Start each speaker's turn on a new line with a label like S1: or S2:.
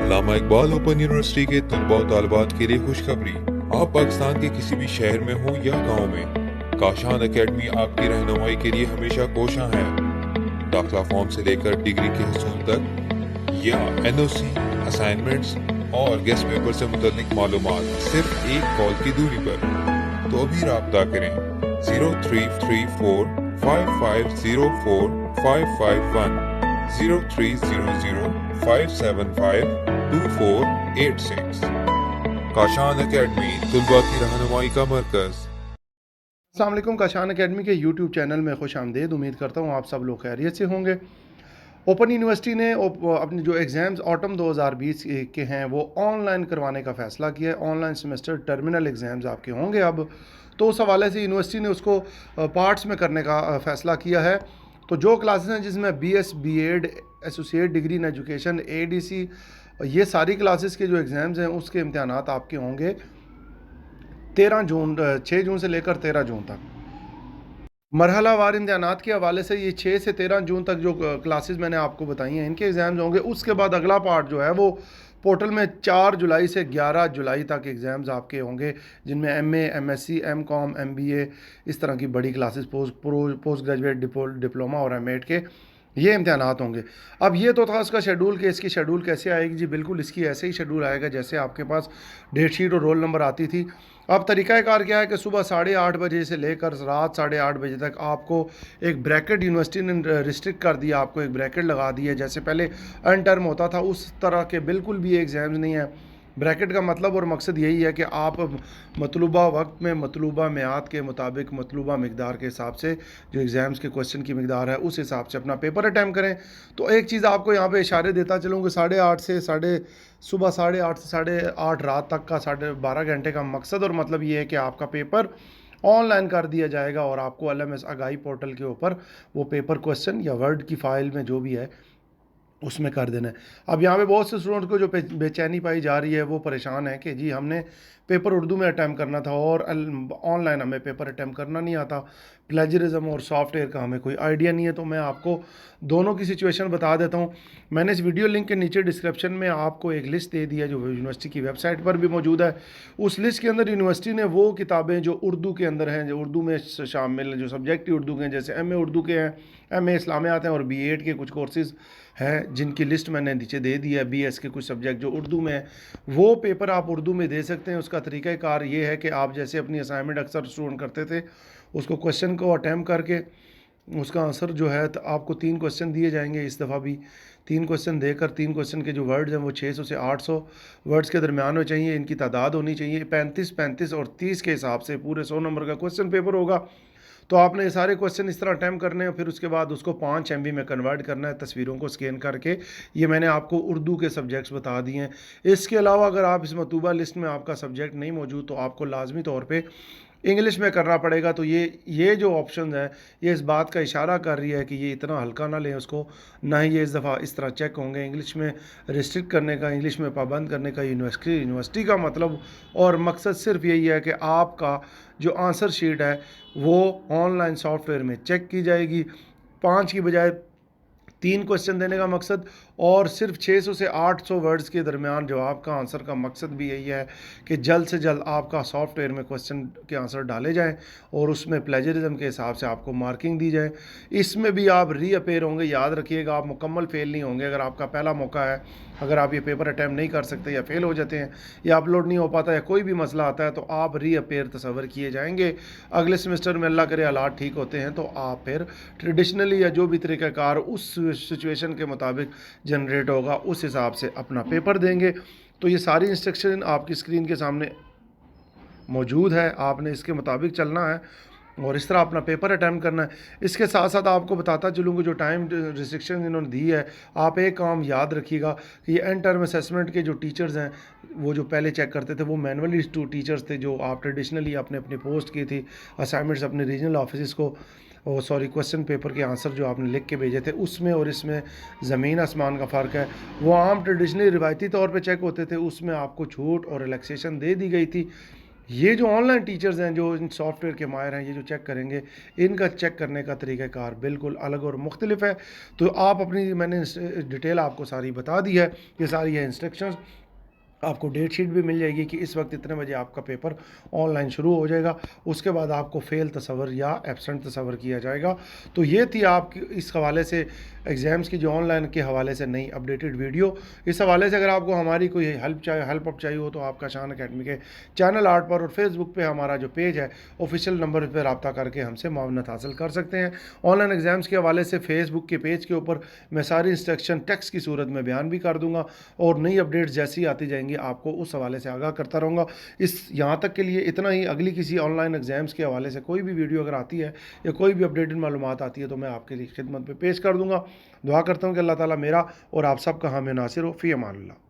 S1: अल्लामा Iqbal open university के तलबा और तालिबात के लिए खुशखबरी। आप पाकिस्तान के किसी भी शहर में हो या गांव में, काशान एकेडमी आपकी रहनुमाई के लिए हमेशा कोशां है। दाखिला फॉर्म से लेकर डिग्री के हसूल तक या NOC, असाइनमेंट्स और गेस्ट पेपर से मुतल्लिक मालूमात सिर्फ एक कॉल की दूरी पर। तो अभी राब्ता करें 0334 5504 551 0300 575 2486। काशान एकेडमी तुलबा की रहनुमाई का मरकज़।
S2: अस्सलाम वालेकुम। काशान एकेडमी के यूट्यूब चैनल में खुश आमदीद। उम्मीद करता हूँ आप सब लोग खैरियत से होंगे। ओपन यूनिवर्सिटी ने अपने जो एग्ज़ाम्स ऑटम 2020 के हैं वो ऑनलाइन करवाने का फ़ैसला किया है। ऑनलाइन सेमेस्टर टर्मिनल एग्ज़ाम्स आपके होंगे अब, तो उस हवाले से यूनिवर्सिटी ने उसको पार्ट्स में करने का फ़ैसला किया है। तो जो क्लासेस हैं जिसमें BS, B.Ed, associate degree in education, ADC, ये सारी क्लासेस के जो एग्ज़ाम्स हैं उसके इम्तहानात आपके होंगे 6 जून से लेकर 13 जून तक। मरहला वार इम्तहानात के हवाले से ये 6 से 13 जून तक जो क्लासेस मैंने आपको बताई हैं इनके एग्ज़ाम्स होंगे। उसके बाद अगला पार्ट जो है वो पोर्टल में 4 जुलाई से 11 जुलाई तक एग्ज़ाम्स आपके होंगे, जिनमें MA, MSc, MCom, MBA, इस तरह की बड़ी क्लासेस, पोस्ट ग्रेजुएट, डिप्लोमा और M.Ed के ये इम्तहानात होंगे। अब ये तो था उसका शेड्यूल कि इसकी शेड्यूल कैसे आएगी। जी बिल्कुल इसकी ऐसे ही शेड्यूल आएगा जैसे आपके पास डेट शीट और रोल नंबर आती थी। अब तरीक़ाकार क्या है कि सुबह 8:30 बजे से लेकर रात 8:30 बजे तक आपको एक ब्रैकेट यूनिवर्सिटी ने रिस्ट्रिक्ट कर दिया, आपको एक ब्रैकेट लगा दी है। जैसे पहले अन टर्म होता था उस तरह के बिल्कुल भी एग्ज़ाम्स नहीं है। ब्रैकेट का मतलब और मकसद यही है कि आप मतलूबा वक्त में मतलूबा मियाद के मुताबिक मतलूबा मकदार के हिसाब से जो एग्ज़ाम्स के क्वेश्चन की मकदार है उस हिसाब से अपना पेपर अटैम्प्ट करें। तो एक चीज़ आपको यहाँ पे इशारे देता चलूँ कि सुबह 8:30 से 8:30 रात तक का 12.5 घंटे का मकसद और मतलब ये है कि आपका पेपर ऑनलाइन कर दिया जाएगा और आपको LMS आगाही पोर्टल के ऊपर वो पेपर क्वेश्चन या वर्ड की फ़ाइल में जो भी है उसमें कर देना है। अब यहाँ पे बहुत से स्टूडेंट्स को जो बेचैनी पाई जा रही है वो परेशान है कि जी हमने पेपर उर्दू में अटैम्प्ट करना था और ऑनलाइन हमें पेपर अटैम्प्ट करना नहीं आता, प्लेजरिज्म और सॉफ्टवेयर का हमें कोई आइडिया नहीं है। तो मैं आपको दोनों की सिचुएशन बता देता हूँ। मैंने इस वीडियो लिंक के नीचे डिस्क्रिप्शन में आपको एक लिस्ट दे दी है जो यूनिवर्सिटी की वेबसाइट पर भी मौजूद है। उस लिस्ट के अंदर यूनिवर्सिटी ने वो किताबें जो उर्दू के अंदर हैं, जो उर्दू में शामिल हैं, जो सब्जेक्ट ही उर्दू के हैं, जैसे MA उर्दू के हैं, MA इस्लामियात हैं और B.Ed के कुछ कोर्सेज़ हैं जिनकी लिस्ट मैंने नीचे दे दी है। BS के कुछ सब्जेक्ट जो उर्दू में है वो पेपर आप उर्दू में दे सकते हैं। उसका तरीक़ाकार ये है कि आप जैसे अपनी असाइनमेंट अक्सर स्टूडेंट करते थे, उसको क्वेश्चन को अटैम्प्ट करके उसका आंसर जो है तो आपको 3 क्वेश्चन दिए जाएंगे। इस दफ़ा भी 3 क्वेश्चन देकर 3 क्वेश्चन के जो वर्ड्स हैं वो 600 से 800 वर्ड्स के दरमियान में चाहिए। इनकी तादाद होनी चाहिए 35, 35 और 30 के हिसाब से पूरे 100 नंबर का क्वेश्चन पेपर होगा। तो आपने ये सारे क्वेश्चन इस तरह अटैम्प्ट करने हैं, फिर उसके बाद उसको 5 MB में कन्वर्ट करना है, तस्वीरों को स्कैन करके। ये मैंने आपको उर्दू के सब्जेक्ट्स बता दिए हैं। इसके अलावा अगर आप इस मतलूबा लिस्ट में आपका सब्जेक्ट नहीं मौजूद तो आपको लाजमी तौर पे इंग्लिश में करना पड़ेगा। तो ये जो ऑप्शन है ये इस बात का इशारा कर रही है कि ये इतना हल्का ना लें उसको, ना ही ये इस दफ़ा इस तरह चेक होंगे। इंग्लिश में रिस्ट्रिक्ट करने का, इंग्लिश में पाबंद करने का यूनिवर्सिटी का मतलब और मकसद सिर्फ यही है कि आपका जो आंसर शीट है वो ऑनलाइन सॉफ्टवेयर में चेक की जाएगी। 5 की बजाय 3 क्वेश्चन देने का मकसद और सिर्फ 600 से 800 वर्ड्स के दरमियान जवाब का आंसर का मकसद भी यही है कि जल्द से जल्द आपका सॉफ्टवेयर में क्वेश्चन के आंसर डाले जाएं और उसमें प्लेजरिज्म के हिसाब से आपको मार्किंग दी जाए। इसमें भी आप रीअपेयर होंगे, याद रखिएगा, आप मुकम्मल फ़ेल नहीं होंगे। अगर आपका पहला मौका है, अगर आप ये पेपर अटैम्प्ट नहीं कर सकते या फ़ेल हो जाते हैं या अपलोड नहीं हो पाता या कोई भी मसला आता है तो आप रीअपेयर तस्वर किए जाएंगे। अगले सेमेस्टर में अल्लाह करे हालात ठीक होते हैं तो आप फिर ट्रेडिशनली या जो भी तरीक़ाकार उस सिचुएशन के मुताबिक जनरेट होगा उस हिसाब से अपना पेपर देंगे। तो ये सारी इंस्ट्रक्शन आपकी स्क्रीन के सामने मौजूद है, आपने इसके मुताबिक चलना है और इस तरह अपना पेपर अटैम्प्ट करना है। इसके साथ साथ आपको बताता चलूँगा जो टाइम रिस्ट्रिक्शन इन्होंने दी है, आप एक काम याद रखिएगा कि ये एंड टर्म असेसमेंट के जो टीचर्स हैं वो जो पहले चेक करते थे वो मैनुअली टीचर्स थे जो आप ट्रेडिशनली अपने अपने पोस्ट की थी असाइनमेंट्स अपने रीजनल ऑफिस को क्वेश्चन पेपर के आंसर जो आपने लिख के भेजे थे उसमें और इसमें ज़मीन आसमान का फ़र्क है। वो आम ट्रेडिशनली रिवायती तौर पे चेक होते थे, उसमें आपको छूट और रिलैक्सेशन दे दी गई थी یہ جو آن لائن ٹیچرز ہیں، جو ان سافٹ ویئر کے ماہر ہیں، یہ جو چیک کریں گے، ان کا چیک کرنے کا طریقہ کار بالکل الگ اور مختلف ہے. تو آپ اپنی، میں نے ڈیٹیل آپ کو ساری بتا دی ہے، یہ ساری ہے انسٹرکشنز. آپ کو ڈیٹ شیٹ بھی مل جائے گی کہ اس وقت اتنے بجے آپ کا پیپر آن لائن شروع ہو جائے گا. اس کے بعد آپ کو فیل تصور یا ایبسنٹ تصور کیا جائے گا. تو یہ تھی آپ کی اس حوالے سے ایگزامس کی جو آن لائن کے حوالے سے نئی اپڈیٹڈ ویڈیو. اس حوالے سے اگر آپ کو ہماری کوئی ہیلپ اپ چاہیے ہو تو آپ کاشان اکیڈمی کے چینل آرٹ پر اور فیس بک پہ ہمارا جو پیج ہے آفیشیل نمبر پہ رابطہ کر کے ہم سے معاونت حاصل کر سکتے ہیں. آن لائن ایگزامس کے حوالے سے فیس بک کے پیج کے اوپر میں ساری انسٹرکشن ٹیکسٹ کی صورت میں بیان بھی کر دوں گا، اور نئی اپڈیٹس جیسی آتی جائیں گی آپ کو اس حوالے سے آگاہ کرتا رہوں گا. یہاں تک کے لیے اتنا ہی. اگلی کسی آن لائن ایگزامس کے حوالے سے کوئی بھی ویڈیو اگر آتی ہے یا کوئی بھی اپڈیٹڈ معلومات آتی ہے تو میں آپ کے لیے خدمت پہ پیش کر دوں گا. دعا کرتا ہوں کہ اللہ تعالیٰ میرا اور آپ سب کا حامی ناصر ہو. فی امان اللہ.